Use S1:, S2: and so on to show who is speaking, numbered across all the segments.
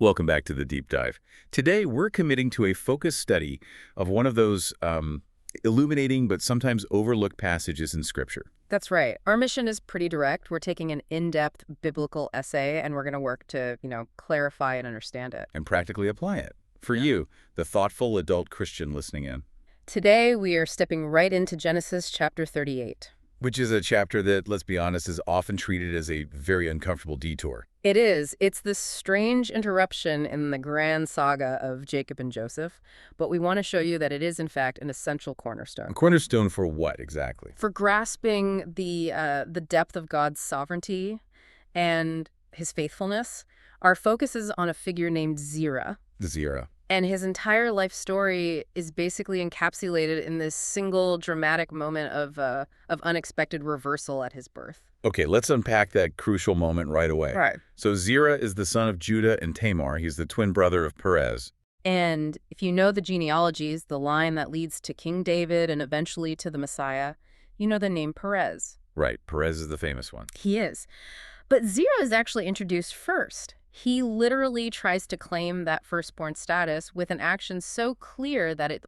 S1: Welcome back to the deep dive. Today, we're committing to a focused study of one of those illuminating but sometimes overlooked passages in Scripture.
S2: That's right. Our mission is pretty direct. We're taking an in-depth biblical essay, and we're going to work to, clarify and understand it.
S1: And practically apply it. For you, the thoughtful adult Christian listening in.
S2: Today, we are stepping right into Genesis chapter 38.
S1: Which is a chapter that, let's be honest, is often treated as a very uncomfortable detour.
S2: It is. It's this strange interruption in the grand saga of Jacob and Joseph, but we want to show you that it is, in fact, an essential cornerstone.
S1: A cornerstone for what, exactly?
S2: For grasping the depth of God's sovereignty and his faithfulness, our focus is on a figure named Zerah.
S1: Zerah.
S2: And his entire life story is basically encapsulated in this single dramatic moment of unexpected reversal at his birth.
S1: Okay, let's unpack that crucial moment right away.
S2: Right.
S1: So Zerah is the son of Judah and Tamar. He's the twin brother of Perez.
S2: And if you know the genealogies, the line that leads to King David and eventually to the Messiah, you know the name Perez.
S1: Right, Perez is the famous one.
S2: He is. But Zerah is actually introduced first. He literally tries to claim that firstborn status with an action so clear that it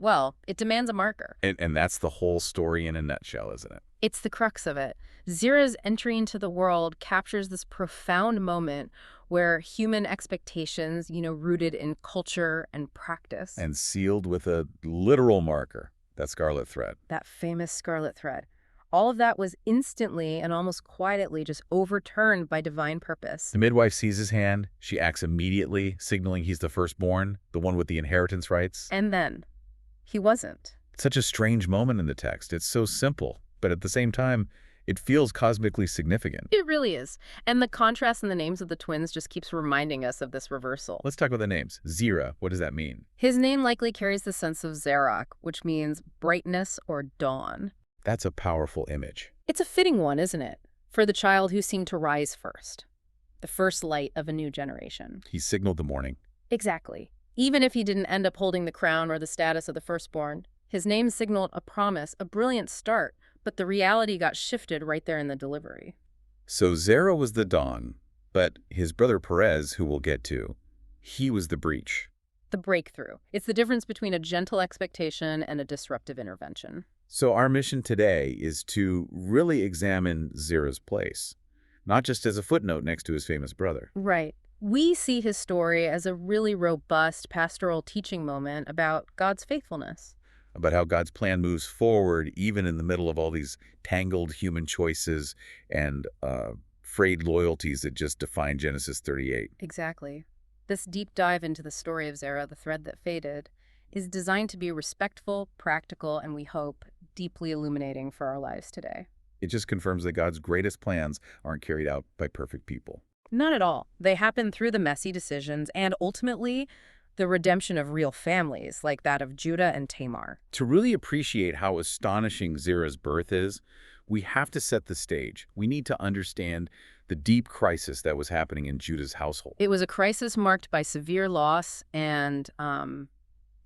S2: demands a marker.
S1: And that's the whole story in a nutshell, isn't it?
S2: It's the crux of it. Zerah's entry into the world captures this profound moment where human expectations, rooted in culture and practice.
S1: And sealed with a literal marker, that scarlet thread.
S2: That famous scarlet thread. All of that was instantly and almost quietly just overturned by divine purpose.
S1: The midwife sees his hand. She acts immediately, signaling he's the firstborn, the one with the inheritance rights.
S2: And then, he wasn't.
S1: It's such a strange moment in the text. It's so simple, but at the same time, it feels cosmically significant.
S2: It really is. And the contrast in the names of the twins just keeps reminding us of this reversal.
S1: Let's talk about the names. Zerah, what does that mean?
S2: His name likely carries the sense of Zerah, which means brightness or dawn.
S1: That's a powerful image.
S2: It's a fitting one, isn't it? For the child who seemed to rise first. The first light of a new generation.
S1: He signaled the morning.
S2: Exactly. Even if he didn't end up holding the crown or the status of the firstborn, his name signaled a promise, a brilliant start, but the reality got shifted right there in the delivery.
S1: So Zerah was the dawn, but his brother Perez, who we'll get to, he was the breach.
S2: The breakthrough. It's the difference between a gentle expectation and a disruptive intervention.
S1: So our mission today is to really examine Zerah's place, not just as a footnote next to his famous brother.
S2: Right. We see his story as a really robust pastoral teaching moment about God's faithfulness.
S1: About how God's plan moves forward even in the middle of all these tangled human choices and frayed loyalties that just define Genesis 38.
S2: Exactly. This deep dive into the story of Zerah, the thread that faded, is designed to be respectful, practical, and we hope, deeply illuminating for our lives today.
S1: It just confirms that God's greatest plans aren't carried out by perfect people.
S2: Not at all. They happen through the messy decisions and ultimately the redemption of real families like that of Judah and Tamar.
S1: To really appreciate how astonishing Zerah's birth is, we have to set the stage. We need to understand the deep crisis that was happening in Judah's household.
S2: It was a crisis marked by severe loss and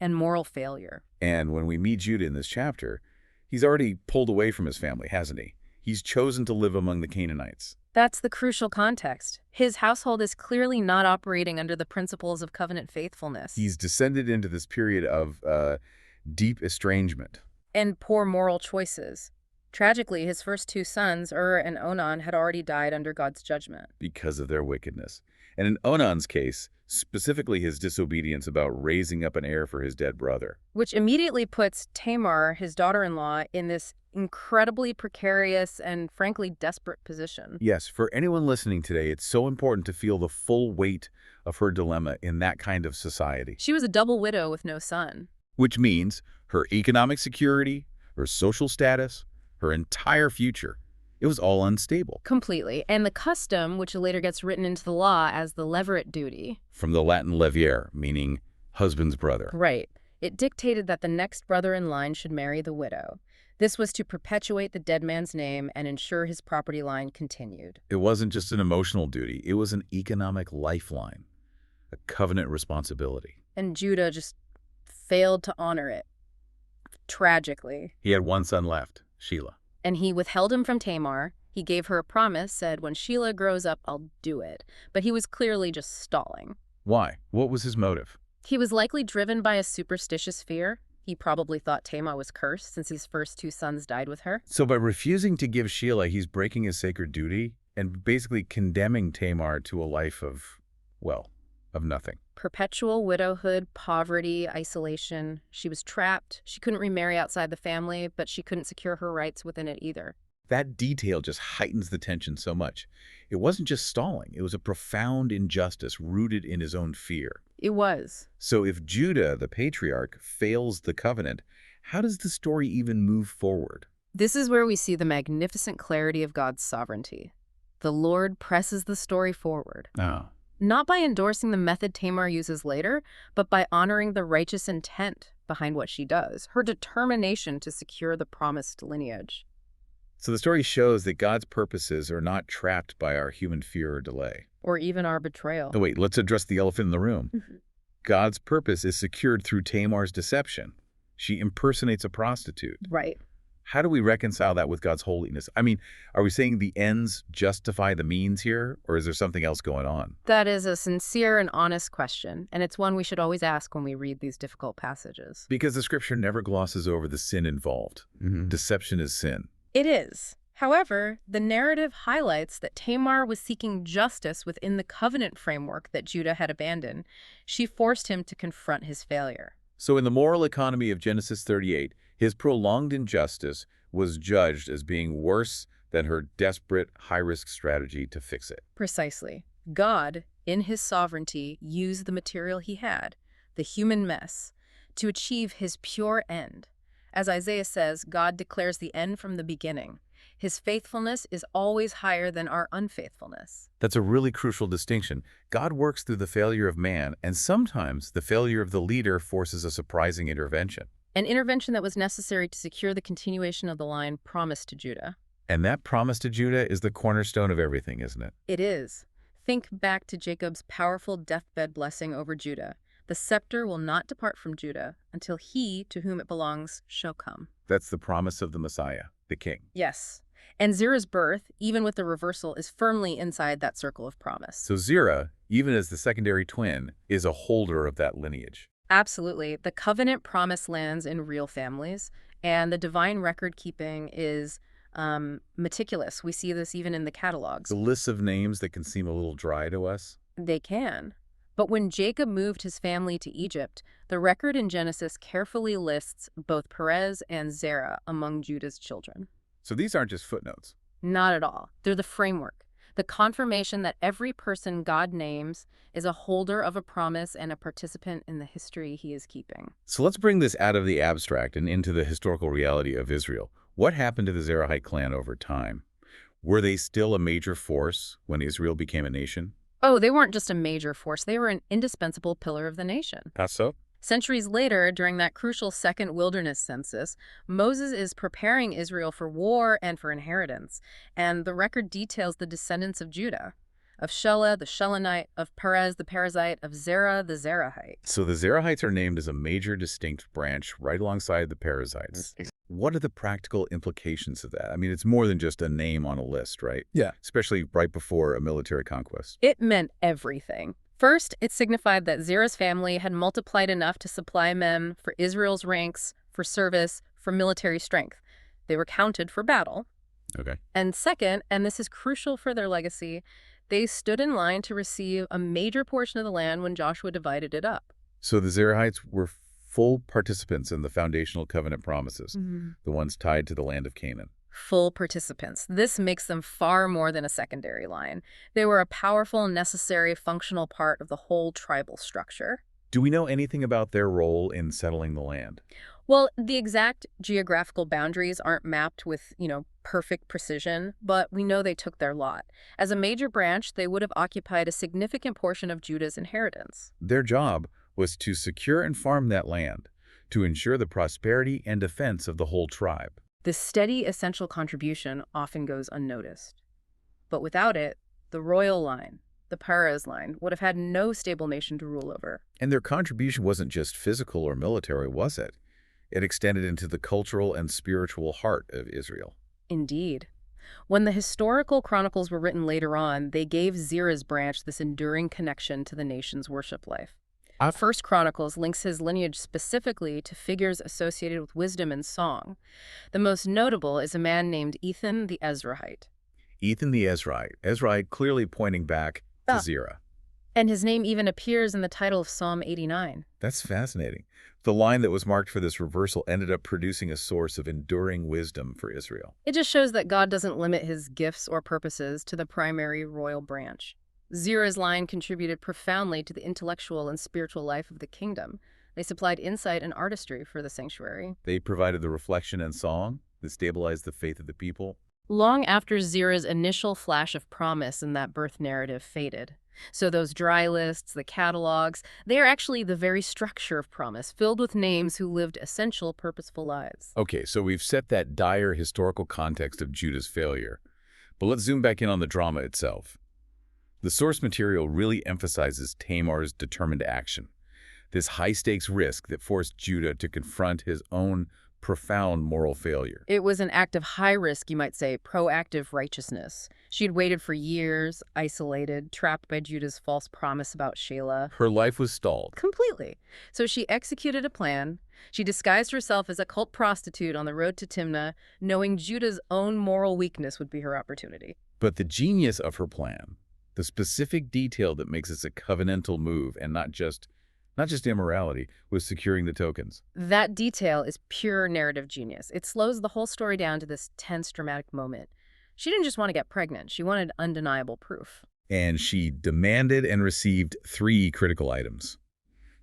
S2: moral failure.
S1: And when we meet Judah in this chapter, he's already pulled away from his family, hasn't he? He's chosen to live among the Canaanites.
S2: That's the crucial context. His household is clearly not operating under the principles of covenant faithfulness.
S1: He's descended into this period of deep estrangement.
S2: And poor moral choices. Tragically, his first two sons, and Onan, had already died under God's judgment.
S1: Because of their wickedness. And in Onan's case, specifically his disobedience about raising up an heir for his dead brother.
S2: Which immediately puts Tamar, his daughter-in-law, in this incredibly precarious and frankly desperate position.
S1: Yes, for anyone listening today, it's so important to feel the full weight of her dilemma in that kind of society.
S2: She was a double widow with no son.
S1: Which means her economic security, her social status, her entire future. It was all unstable.
S2: Completely. And the custom, which later gets written into the law as the levirate duty.
S1: From the Latin levier, meaning husband's brother.
S2: Right. It dictated that the next brother in line should marry the widow. This was to perpetuate the dead man's name and ensure his property line continued.
S1: It wasn't just an emotional duty. It was an economic lifeline, a covenant responsibility.
S2: And Judah just failed to honor it. Tragically.
S1: He had one son left, Shelah.
S2: And he withheld him from Tamar. He gave her a promise, said, when Shelah grows up, I'll do it. But he was clearly just stalling.
S1: Why? What was his motive?
S2: He was likely driven by a superstitious fear. He probably thought Tamar was cursed since his first two sons died with her.
S1: So by refusing to give Sheila, he's breaking his sacred duty and basically condemning Tamar to a life of, well, of nothing.
S2: Perpetual widowhood, poverty, isolation. She was trapped. She couldn't remarry outside the family, but she couldn't secure her rights within it either.
S1: That detail just heightens the tension so much. It wasn't just stalling. It was a profound injustice rooted in his own fear.
S2: It was.
S1: So if Judah, the patriarch, fails the covenant, how does the story even move forward?
S2: This is where we see the magnificent clarity of God's sovereignty. The Lord presses the story forward.
S1: Oh.
S2: Not by endorsing the method Tamar uses later, but by honoring the righteous intent behind what she does, her determination to secure the promised lineage.
S1: So the story shows that God's purposes are not trapped by our human fear or delay.
S2: Or even our betrayal.
S1: Oh, wait, let's address the elephant in the room. God's purpose is secured through Tamar's deception. She impersonates a prostitute.
S2: Right.
S1: How do we reconcile that with God's holiness? I mean, are we saying the ends justify the means here, or is there something else going on?
S2: That is a sincere and honest question, and it's one we should always ask when we read these difficult passages.
S1: Because the scripture never glosses over the sin involved. Deception is sin.
S2: It is. However, the narrative highlights that Tamar was seeking justice within the covenant framework that Judah had abandoned. She forced him to confront his failure.
S1: So in the moral economy of Genesis 38, his prolonged injustice was judged as being worse than her desperate, high-risk strategy to fix it.
S2: Precisely. God, in his sovereignty, used the material he had, the human mess, to achieve his pure end. As Isaiah says, God declares the end from the beginning. His faithfulness is always higher than our unfaithfulness.
S1: That's a really crucial distinction. God works through the failure of man, and sometimes the failure of the leader forces a surprising intervention.
S2: An intervention that was necessary to secure the continuation of the line promised to Judah.
S1: And that promise to Judah is the cornerstone of everything, isn't it?
S2: It is. Think back to Jacob's powerful deathbed blessing over Judah. The scepter will not depart from Judah until he to whom it belongs shall come.
S1: That's the promise of the Messiah, the King.
S2: Yes. And Zerah's birth, even with the reversal, is firmly inside that circle of promise.
S1: So Zerah, even as the secondary twin, is a holder of that lineage.
S2: Absolutely. The covenant promise lands in real families, and the divine record-keeping is meticulous. We see this even in the catalogs.
S1: The lists of names that can seem a little dry to us.
S2: They can. But when Jacob moved his family to Egypt, the record in Genesis carefully lists both Perez and Zerah among Judah's children.
S1: So these aren't just footnotes.
S2: Not at all. They're the framework, the confirmation that every person God names is a holder of a promise and a participant in the history he is keeping.
S1: So let's bring this out of the abstract and into the historical reality of Israel. What happened to the Zerahite clan over time? Were they still a major force when Israel became a nation?
S2: Oh, they weren't just a major force. They were an indispensable pillar of the nation.
S1: That's so?
S2: Centuries later, during that crucial second wilderness census, Moses is preparing Israel for war and for inheritance. And the record details the descendants of Judah, of Shelah, the Shelonite, of Perez, the Perezite, of Zerah, the Zerahite.
S1: So the Zerahites are named as a major distinct branch right alongside the Perizzites. What are the practical implications of that? I mean, it's more than just a name on a list, right?
S3: Yeah.
S1: Especially right before a military conquest.
S2: It meant everything. First, it signified that Zerah's family had multiplied enough to supply men for Israel's ranks, for service, for military strength. They were counted for battle.
S1: Okay.
S2: And second, and this is crucial for their legacy, they stood in line to receive a major portion of the land when Joshua divided it up.
S1: So the Zerahites were full participants in the foundational covenant promises, the ones tied to the land of Canaan.
S2: Full participants. This makes them far more than a secondary line. They were a powerful, necessary, functional part of the whole tribal structure.
S1: Do we know anything about their role in settling the land?
S2: Well, the exact geographical boundaries aren't mapped with, perfect precision, but we know they took their lot. As a major branch, they would have occupied a significant portion of Judah's inheritance.
S1: Their job was to secure and farm that land, to ensure the prosperity and defense of the whole tribe.
S2: This steady, essential contribution often goes unnoticed. But without it, the royal line, the Perez line, would have had no stable nation to rule over.
S1: And their contribution wasn't just physical or military, was it? It extended into the cultural and spiritual heart of Israel.
S2: Indeed. When the historical chronicles were written later on, they gave Zerah's branch this enduring connection to the nation's worship life. First Chronicles links his lineage specifically to figures associated with wisdom and song. The most notable is a man named Ethan the Ezrahite.
S1: Ethan the Ezrahite. Ezrahite clearly pointing back to Zerah.
S2: And his name even appears in the title of Psalm 89.
S1: That's fascinating. The line that was marked for this reversal ended up producing a source of enduring wisdom for Israel.
S2: It just shows that God doesn't limit his gifts or purposes to the primary royal branch. Zerah's line contributed profoundly to the intellectual and spiritual life of the kingdom. They supplied insight and artistry for the sanctuary.
S1: They provided the reflection and song that stabilized the faith of the people.
S2: Long after Zerah's initial flash of promise in that birth narrative faded. So those dry lists, the catalogs, they are actually the very structure of promise, filled with names who lived essential, purposeful lives.
S1: Okay, so we've set that dire historical context of Judah's failure. But let's zoom back in on the drama itself. The source material really emphasizes Tamar's determined action, this high-stakes risk that forced Judah to confront his own profound moral failure.
S2: It was an act of high risk, you might say, proactive righteousness. She had waited for years, isolated, trapped by Judah's false promise about Shelah.
S1: Her life was stalled.
S2: Completely. So she executed a plan. She disguised herself as a cult prostitute on the road to Timnah, knowing Judah's own moral weakness would be her opportunity.
S1: But the genius of her plan, the specific detail that makes it a covenantal move and not just immorality, was securing the tokens.
S2: That detail is pure narrative genius. It slows the whole story down to this tense, dramatic moment. She didn't just want to get pregnant. She wanted undeniable proof.
S1: And she demanded and received 3 critical items: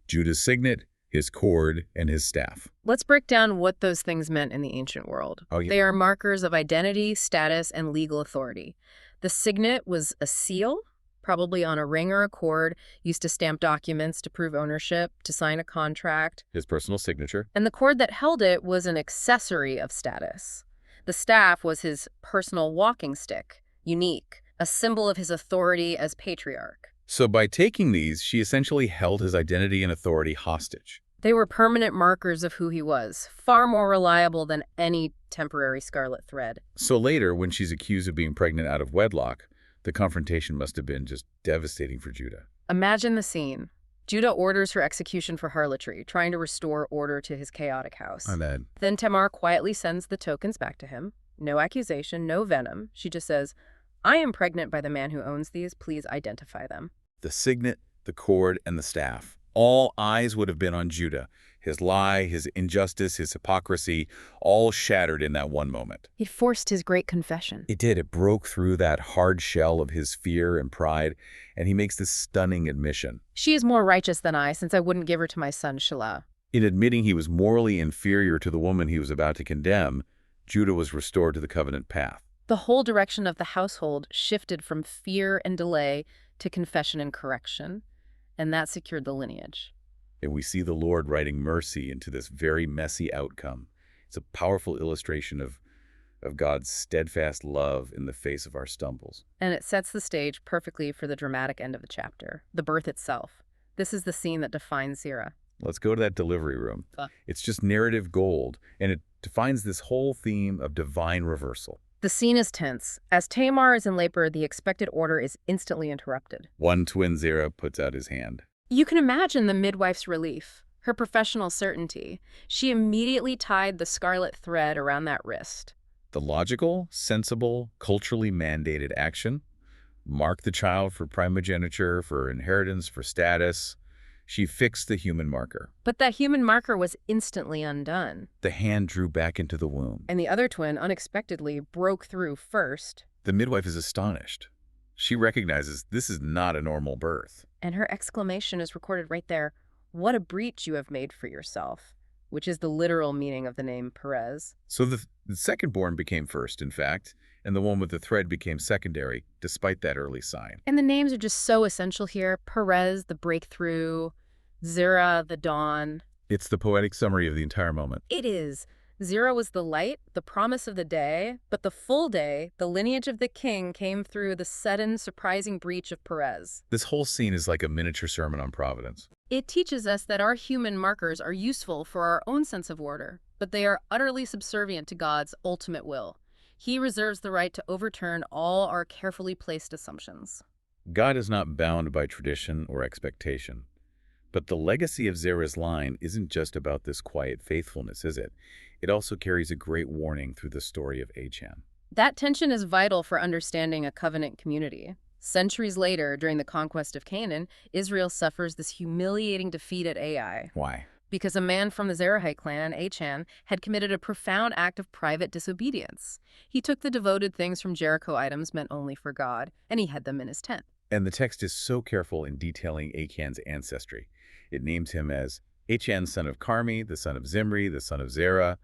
S1: Judah's signet, his cord, and his staff.
S2: Let's break down what those things meant in the ancient world.
S1: Oh, yeah.
S2: They are markers of identity, status, and legal authority. The signet was a seal, probably on a ring or a cord, used to stamp documents to prove ownership, to sign a contract.
S1: His personal signature.
S2: And the cord that held it was an accessory of status. The staff was his personal walking stick, unique, a symbol of his authority as patriarch.
S1: So by taking these, she essentially held his identity and authority hostage.
S2: They were permanent markers of who he was, far more reliable than any temporary scarlet thread.
S1: So later, when she's accused of being pregnant out of wedlock, the confrontation must have been just devastating for Judah.
S2: Imagine the scene. Judah orders her execution for harlotry, trying to restore order to his chaotic house.
S1: My bad.
S2: Then Tamar quietly sends the tokens back to him. No accusation, no venom. She just says, "I am pregnant by the man who owns these. Please identify them."
S1: The signet, the cord, and the staff. All eyes would have been on Judah. His lie, his injustice, his hypocrisy, all shattered in that one moment.
S2: It forced his great confession.
S1: It did. It broke through that hard shell of his fear and pride, and he makes this stunning admission.
S2: She is more righteous than I, since I wouldn't give her to my son Shelah.
S1: In admitting he was morally inferior to the woman he was about to condemn, Judah was restored to the covenant path.
S2: The whole direction of the household shifted from fear and delay to confession and correction, and that secured the lineage.
S1: And we see the Lord writing mercy into this very messy outcome. It's a powerful illustration of God's steadfast love in the face of our stumbles.
S2: And it sets the stage perfectly for the dramatic end of the chapter, the birth itself. This is the scene that defines Zerah.
S1: Let's go to that delivery room. It's just narrative gold, and it defines this whole theme of divine reversal.
S2: The scene is tense. As Tamar is in labor, the expected order is instantly interrupted.
S1: One twin Zerah puts out his hand.
S2: You can imagine the midwife's relief, her professional certainty. She immediately tied the scarlet thread around that wrist.
S1: The logical, sensible, culturally mandated action. Mark the child for primogeniture, for inheritance, for status. She fixed the human marker.
S2: But that human marker was instantly undone.
S1: The hand drew back into the womb.
S2: And the other twin unexpectedly broke through first.
S1: The midwife is astonished. She recognizes this is not a normal birth.
S2: And her exclamation is recorded right there. "What a breach you have made for yourself," which is the literal meaning of the name Perez.
S1: So the second-born became first, in fact, and the one with the thread became secondary, despite that early sign.
S2: And the names are just so essential here. Perez, the breakthrough. Zerah, the dawn.
S1: It's the poetic summary of the entire moment.
S2: It is. Zerah was the light, the promise of the day, but the full day, the lineage of the king, came through the sudden, surprising breach of Perez.
S1: This whole scene is like a miniature sermon on providence.
S2: It teaches us that our human markers are useful for our own sense of order, but they are utterly subservient to God's ultimate will. He reserves the right to overturn all our carefully placed assumptions.
S1: God is not bound by tradition or expectation. But the legacy of Zerah's line isn't just about this quiet faithfulness, is it? It also carries a great warning through the story of Achan.
S2: That tension is vital for understanding a covenant community. Centuries later, during the conquest of Canaan, Israel suffers this humiliating defeat at Ai.
S1: Why?
S2: Because a man from the Zerahite clan, Achan, had committed a profound act of private disobedience. He took the devoted things from Jericho items meant only for God, and he hid them in his tent.
S1: And the text is so careful in detailing Achan's ancestry. It names him as Achan, son of Carmi, the son of Zimri, the son of Zerah.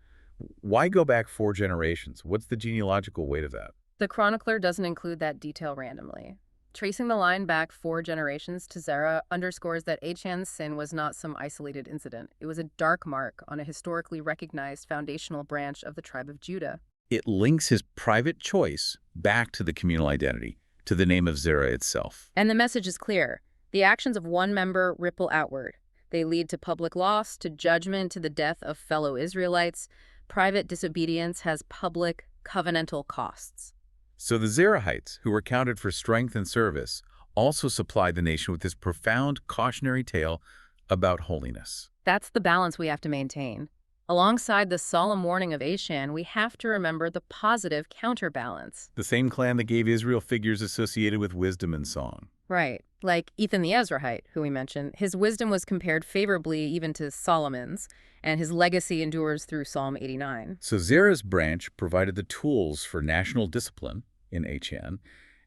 S1: Why go back 4 generations? What's the genealogical weight of that?
S2: The chronicler doesn't include that detail randomly. Tracing the line back 4 generations to Zerah underscores that Achan's sin was not some isolated incident. It was a dark mark on a historically recognized foundational branch of the tribe of Judah.
S1: It links his private choice back to the communal identity, to the name of Zerah itself.
S2: And the message is clear. The actions of one member ripple outward. They lead to public loss, to judgment, to the death of fellow Israelites. Private disobedience has public, covenantal costs.
S1: So the Zerahites, who were counted for strength and service, also supplied the nation with this profound cautionary tale about holiness.
S2: That's the balance we have to maintain. Alongside the solemn warning of Achan, we have to remember the positive counterbalance.
S1: The same clan that gave Israel figures associated with wisdom and song.
S2: Right. Like Ethan the Ezrahite, who we mentioned, his wisdom was compared favorably even to Solomon's, and his legacy endures through Psalm 89.
S1: So Zerah's branch provided the tools for national discipline in Achan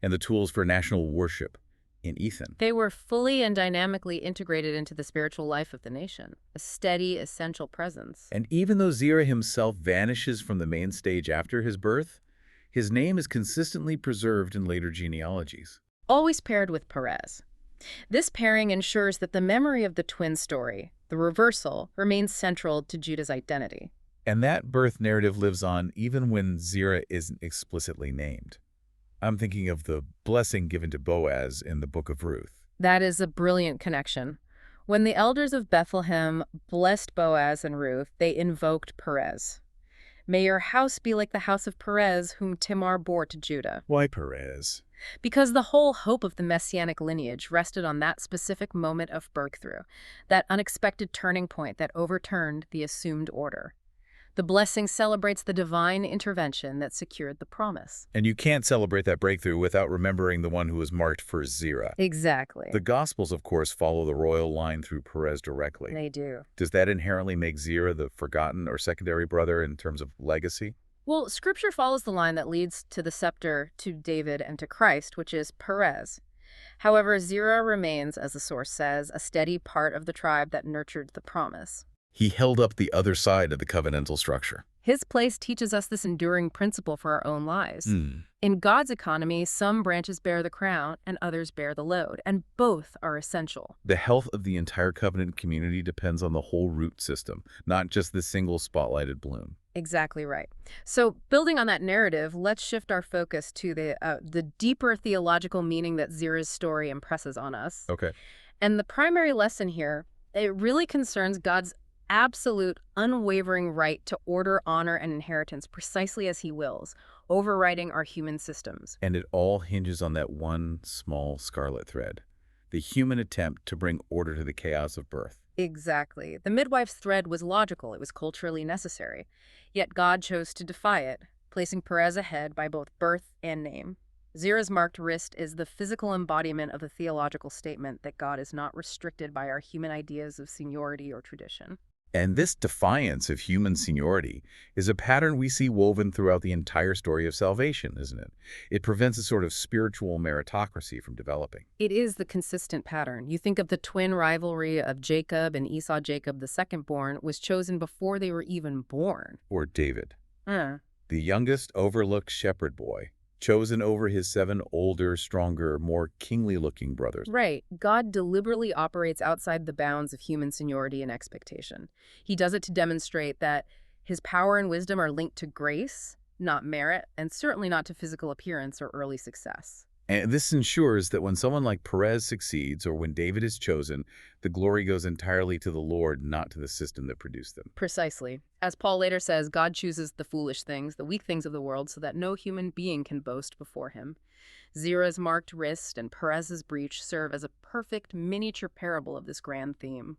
S1: and the tools for national worship in Ethan.
S2: They were fully and dynamically integrated into the spiritual life of the nation, a steady, essential presence.
S1: And even though Zerah himself vanishes from the main stage after his birth, his name is consistently preserved in later genealogies.
S2: Always paired with Perez. This pairing ensures that the memory of the twin story, the reversal, remains central to Judah's identity.
S1: And that birth narrative lives on even when Zerah isn't explicitly named. I'm thinking of the blessing given to Boaz in the book of Ruth.
S2: That is a brilliant connection. When the elders of Bethlehem blessed Boaz and Ruth, they invoked Perez. May your house be like the house of Perez, whom Tamar bore to Judah.
S1: Why Perez?
S2: Because the whole hope of the messianic lineage rested on that specific moment of breakthrough, that unexpected turning point that overturned the assumed order. The blessing celebrates the divine intervention that secured the promise.
S1: And you can't celebrate that breakthrough without remembering the one who was marked for Zerah.
S2: Exactly.
S1: The Gospels, of course, follow the royal line through Perez directly.
S2: They do.
S1: Does that inherently make Zerah the forgotten or secondary brother in terms of legacy?
S2: Well, Scripture follows the line that leads to the scepter, to David, and to Christ, which is Perez. However, Zerah remains, as the source says, a steady part of the tribe that nurtured the promise.
S1: He held up the other side of the covenantal structure.
S2: His place teaches us this enduring principle for our own lives. In God's economy, some branches bear the crown and others bear the load, and both are essential.
S1: The health of the entire covenant community depends on the whole root system, not just the single spotlighted bloom.
S2: Exactly right. So, building on that narrative, let's shift our focus to the deeper theological meaning that Zerah's story impresses on us.
S1: Okay.
S2: And the primary lesson here, it really concerns God's absolute, unwavering right to order, honor, and inheritance precisely as he wills, overriding our human systems.
S1: And it all hinges on that one small scarlet thread, the human attempt to bring order to the chaos of birth.
S2: Exactly. The midwife's thread was logical. It was culturally necessary. Yet God chose to defy it, placing Perez ahead by both birth and name. Zerah's marked wrist is the physical embodiment of the theological statement that God is not restricted by our human ideas of seniority or tradition.
S1: And this defiance of human seniority is a pattern we see woven throughout the entire story of salvation, isn't it? It prevents a sort of spiritual meritocracy from developing.
S2: It is the consistent pattern. You think of the twin rivalry of Jacob and Esau. Jacob, the second-born, was chosen before they were even born.
S1: Or David, the youngest, overlooked shepherd boy, chosen over his 7 older, stronger, more kingly-looking brothers.
S2: Right. God deliberately operates outside the bounds of human seniority and expectation. He does it to demonstrate that his power and wisdom are linked to grace, not merit, and certainly not to physical appearance or early success.
S1: And this ensures that when someone like Perez succeeds or when David is chosen, the glory goes entirely to the Lord, not to the system that produced them.
S2: Precisely. As Paul later says, God chooses the foolish things, the weak things of the world, so that no human being can boast before him. Zerah's marked wrist and Perez's breach serve as a perfect miniature parable of this grand theme.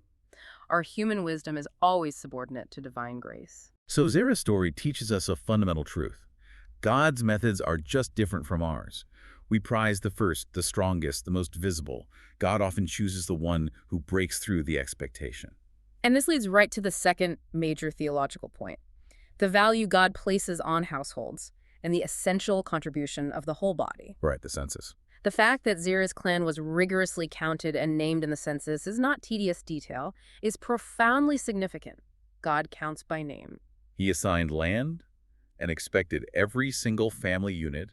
S2: Our human wisdom is always subordinate to divine grace.
S1: So Zerah's story teaches us a fundamental truth. God's methods are just different from ours. We prize the first, the strongest, the most visible. God often chooses the one who breaks through the expectation.
S2: And this leads right to the second major theological point, the value God places on households and the essential contribution of the whole body.
S1: Right, the census.
S2: The fact that Zerah's clan was rigorously counted and named in the census is not tedious detail, is profoundly significant. God counts by name.
S1: He assigned land and expected every single family unit,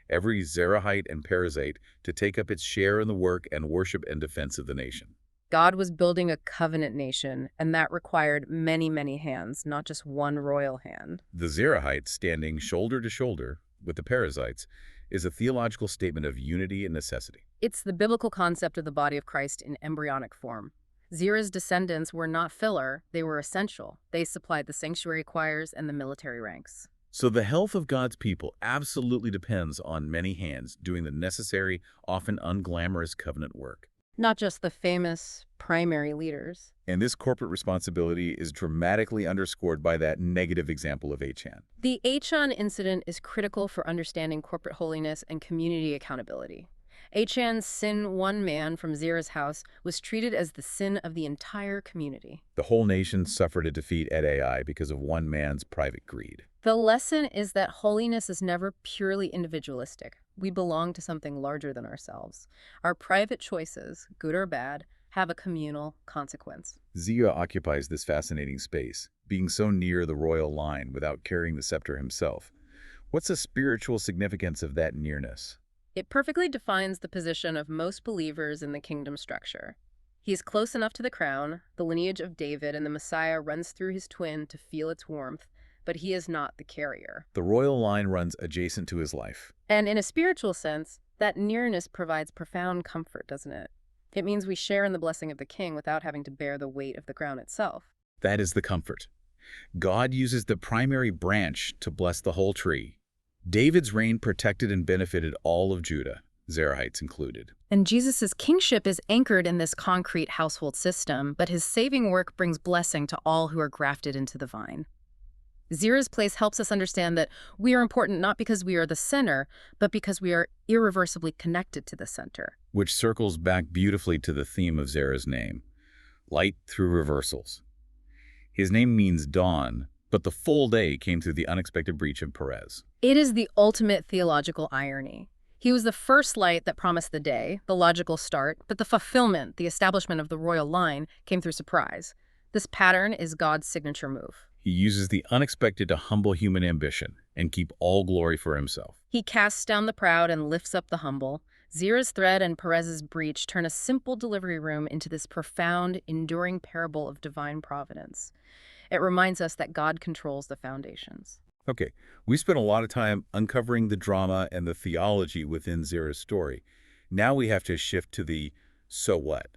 S1: every Zerahite and Perezite, to take up its share in the work and worship and defense of the nation.
S2: God was building a covenant nation, and that required many, many hands, not just one royal hand.
S1: The Zerahites standing shoulder to shoulder with the Perizzites is a theological statement of unity and necessity.
S2: It's the biblical concept of the body of Christ in embryonic form. Zerah's descendants were not filler, they were essential. They supplied the sanctuary choirs and the military ranks.
S1: So the health of God's people absolutely depends on many hands doing the necessary, often unglamorous covenant work.
S2: Not just the famous primary leaders.
S1: And this corporate responsibility is dramatically underscored by that negative example of Achan.
S2: The Achan incident is critical for understanding corporate holiness and community accountability. Achan's sin, one man from Zerah's house, was treated as the sin of the entire community.
S1: The whole nation suffered a defeat at Ai because of one man's private greed.
S2: The lesson is that holiness is never purely individualistic. We belong to something larger than ourselves. Our private choices, good or bad, have a communal consequence.
S1: Zerah occupies this fascinating space, being so near the royal line without carrying the scepter himself. What's the spiritual significance of that nearness?
S2: It perfectly defines the position of most believers in the kingdom structure. He is close enough to the crown, the lineage of David and the Messiah runs through his twin to feel its warmth, but he is not the carrier.
S1: The royal line runs adjacent to his life.
S2: And in a spiritual sense, that nearness provides profound comfort, doesn't it? It means we share in the blessing of the king without having to bear the weight of the crown itself.
S1: That is the comfort. God uses the primary branch to bless the whole tree. David's reign protected and benefited all of Judah, Zerahites included.
S2: And Jesus' kingship is anchored in this concrete household system, but his saving work brings blessing to all who are grafted into the vine. Zerah's place helps us understand that we are important not because we are the center, but because we are irreversibly connected to the center.
S1: Which circles back beautifully to the theme of Zerah's name, light through reversals. His name means dawn, but the full day came through the unexpected breach of Perez.
S2: It is the ultimate theological irony. He was the first light that promised the day, the logical start, but the fulfillment, the establishment of the royal line, came through surprise. This pattern is God's signature move.
S1: He uses the unexpected to humble human ambition and keep all glory for himself.
S2: He casts down the proud and lifts up the humble. Zerah's thread and Perez's breach turn a simple delivery room into this profound, enduring parable of divine providence. It reminds us that God controls the foundations.
S1: Okay, we spent a lot of time uncovering the drama and the theology within Zerah's story. Now we have to shift to the so what.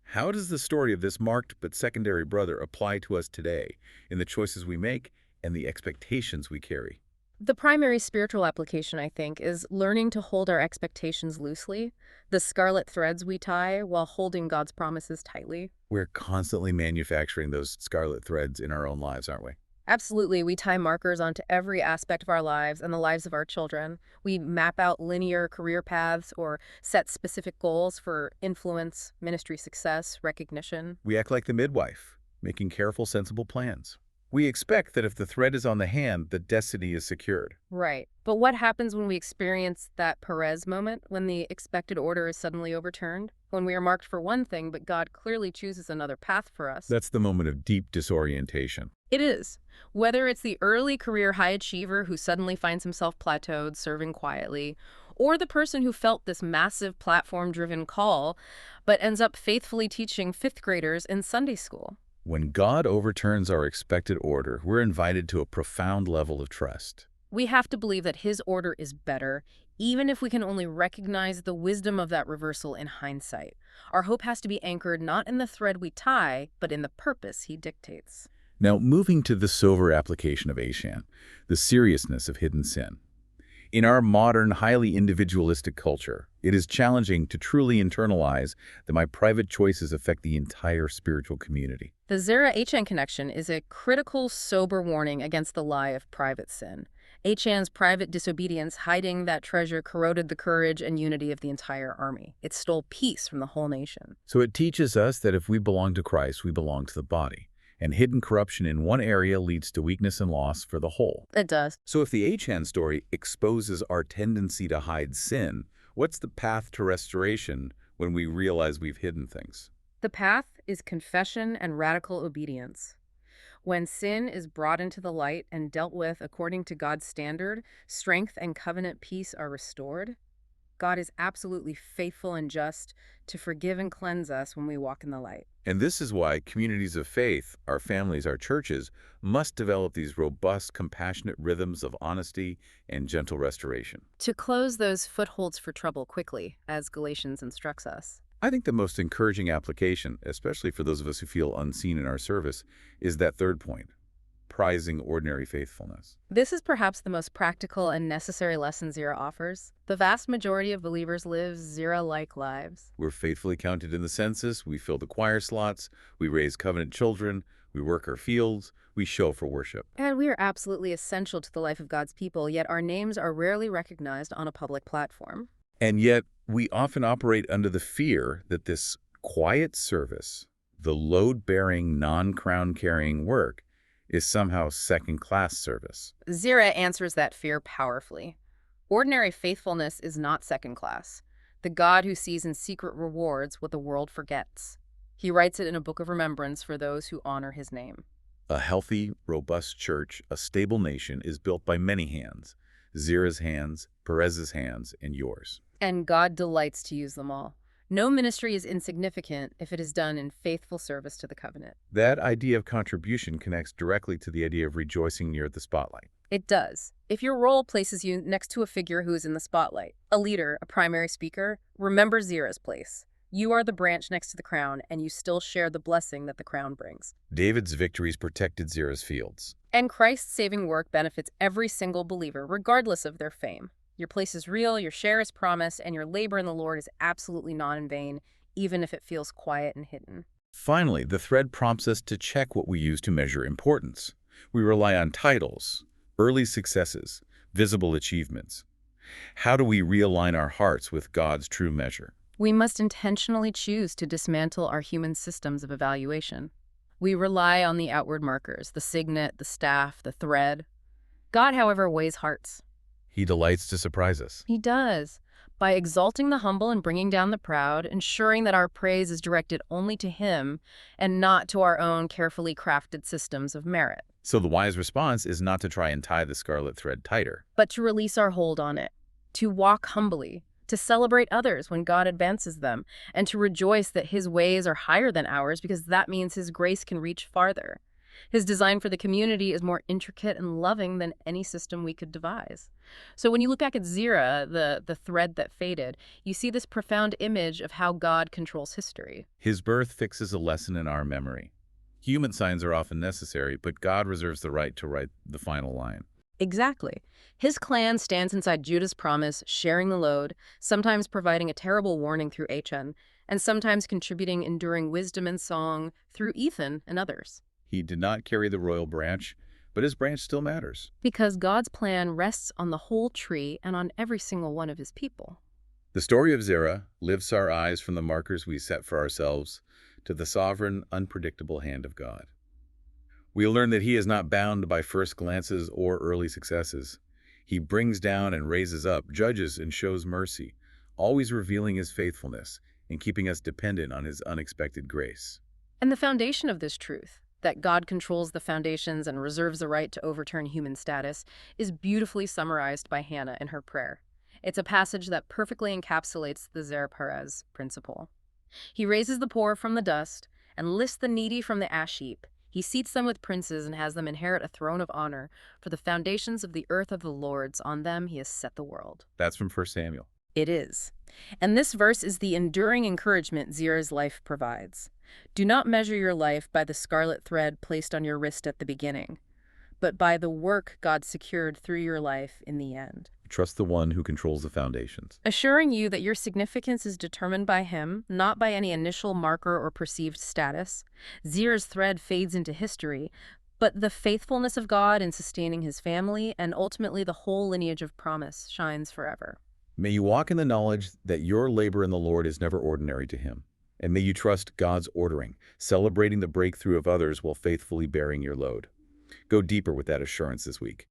S1: How does the story of this marked but secondary brother apply to us today in the choices we make and the expectations we carry?
S2: The primary spiritual application, I think, is learning to hold our expectations loosely, the scarlet threads we tie while holding God's promises tightly.
S1: We're constantly manufacturing those scarlet threads in our own lives, aren't we?
S2: Absolutely. We tie markers onto every aspect of our lives and the lives of our children. We map out linear career paths or set specific goals for influence, ministry success, recognition.
S1: We act like the midwife, making careful, sensible plans. We expect that if the thread is on the hand, the destiny is secured.
S2: Right. But what happens when we experience that Perez moment, when the expected order is suddenly overturned? When we are marked for one thing, but God clearly chooses another path for us?
S1: That's the moment of deep disorientation.
S2: It is. Whether it's the early career high achiever who suddenly finds himself plateaued, serving quietly, or the person who felt this massive platform-driven call, but ends up faithfully teaching fifth graders in Sunday school.
S1: When God overturns our expected order, we're invited to a profound level of trust.
S2: We have to believe that his order is better, even if we can only recognize the wisdom of that reversal in hindsight. Our hope has to be anchored not in the thread we tie, but in the purpose he dictates.
S1: Now, moving to the sober application of Ashan, the seriousness of hidden sin. In our modern, highly individualistic culture, it is challenging to truly internalize that my private choices affect the entire spiritual community.
S2: The Zerah-Achan connection is a critical, sober warning against the lie of private sin. Achan's private disobedience hiding that treasure corroded the courage and unity of the entire army. It stole peace from the whole nation.
S1: So it teaches us that if we belong to Christ, we belong to the body. And hidden corruption in one area leads to weakness and loss for the whole.
S2: It does.
S1: So if the Achan story exposes our tendency to hide sin, what's the path to restoration when we realize we've hidden things?
S2: The path is confession and radical obedience. When sin is brought into the light and dealt with according to God's standard, strength and covenant peace are restored. God is absolutely faithful and just to forgive and cleanse us when we walk in the light.
S1: And this is why communities of faith, our families, our churches, must develop these robust, compassionate rhythms of honesty and gentle restoration.
S2: To close those footholds for trouble quickly, as Galatians instructs us.
S1: I think the most encouraging application, especially for those of us who feel unseen in our service, is that third point, prizing ordinary faithfulness.
S2: This is perhaps the most practical and necessary lesson Zerah offers. The vast majority of believers live Zerah-like lives.
S1: We're faithfully counted in the census, we fill the choir slots, we raise covenant children, we work our fields, we show for worship.
S2: And we are absolutely essential to the life of God's people, yet our names are rarely recognized on a public platform.
S1: And yet, we often operate under the fear that this quiet service, the load-bearing, non-crown-carrying work, is somehow second-class service.
S2: Zerah answers that fear powerfully. Ordinary faithfulness is not second class. The God who sees in secret rewards what the world forgets. He writes it in a book of remembrance for those who honor his name.
S1: A healthy, robust church, a stable nation, is built by many hands. Zerah's hands, Perez's hands, and yours.
S2: And God delights to use them all. No ministry is insignificant if it is done in faithful service to the covenant.
S1: That idea of contribution connects directly to the idea of rejoicing near the spotlight.
S2: It does. If your role places you next to a figure who is in the spotlight, a leader, a primary speaker, remember Zerah's place. You are the branch next to the crown, and you still share the blessing that the crown brings.
S1: David's victories protected Zerah's fields.
S2: And Christ's saving work benefits every single believer, regardless of their fame. Your place is real, your share is promised, and your labor in the Lord is absolutely not in vain, even if it feels quiet and hidden.
S1: Finally, the thread prompts us to check what we use to measure importance. We rely on titles, early successes, visible achievements. How do we realign our hearts with God's true measure?
S2: We must intentionally choose to dismantle our human systems of evaluation. We rely on the outward markers, the signet, the staff, the thread. God, however, weighs hearts.
S1: He delights to surprise us.
S2: He does, by exalting the humble and bringing down the proud, ensuring that our praise is directed only to him and not to our own carefully crafted systems of merit.
S1: So the wise response is not to try and tie the scarlet thread tighter,
S2: but to release our hold on it, to walk humbly, to celebrate others when God advances them, and to rejoice that his ways are higher than ours because that means his grace can reach farther. His design for the community is more intricate and loving than any system we could devise. So when you look back at Zerah, the thread that faded, you see this profound image of how God controls history.
S1: His birth fixes a lesson in our memory. Human signs are often necessary, but God reserves the right to write the final line.
S2: Exactly. His clan stands inside Judah's promise, sharing the load, sometimes providing a terrible warning through Achan, and sometimes contributing enduring wisdom and song through Ethan and others.
S1: He did not carry the royal branch, but his branch still matters.
S2: Because God's plan rests on the whole tree and on every single one of his people.
S1: The story of Zerah lifts our eyes from the markers we set for ourselves to the sovereign, unpredictable hand of God. We learn that he is not bound by first glances or early successes. He brings down and raises up, judges and shows mercy, always revealing his faithfulness and keeping us dependent on his unexpected grace.
S2: And the foundation of this truth, that God controls the foundations and reserves the right to overturn human status, is beautifully summarized by Hannah in her prayer. It's a passage that perfectly encapsulates the Zerah-Perez principle. He raises the poor from the dust and lifts the needy from the ash heap. He seats them with princes and has them inherit a throne of honor. For the foundations of the earth of the Lord's, on them he has set the world.
S1: That's from 1 Samuel.
S2: It is. And this verse is the enduring encouragement Zerah's life provides. Do not measure your life by the scarlet thread placed on your wrist at the beginning, but by the work God secured through your life in the end.
S1: Trust the one who controls the foundations.
S2: Assuring you that your significance is determined by him, not by any initial marker or perceived status. Zerah's thread fades into history, but the faithfulness of God in sustaining his family and ultimately the whole lineage of promise shines forever.
S1: May you walk in the knowledge that your labor in the Lord is never ordinary to him. And may you trust God's ordering, celebrating the breakthrough of others while faithfully bearing your load. Go deeper with that assurance this week.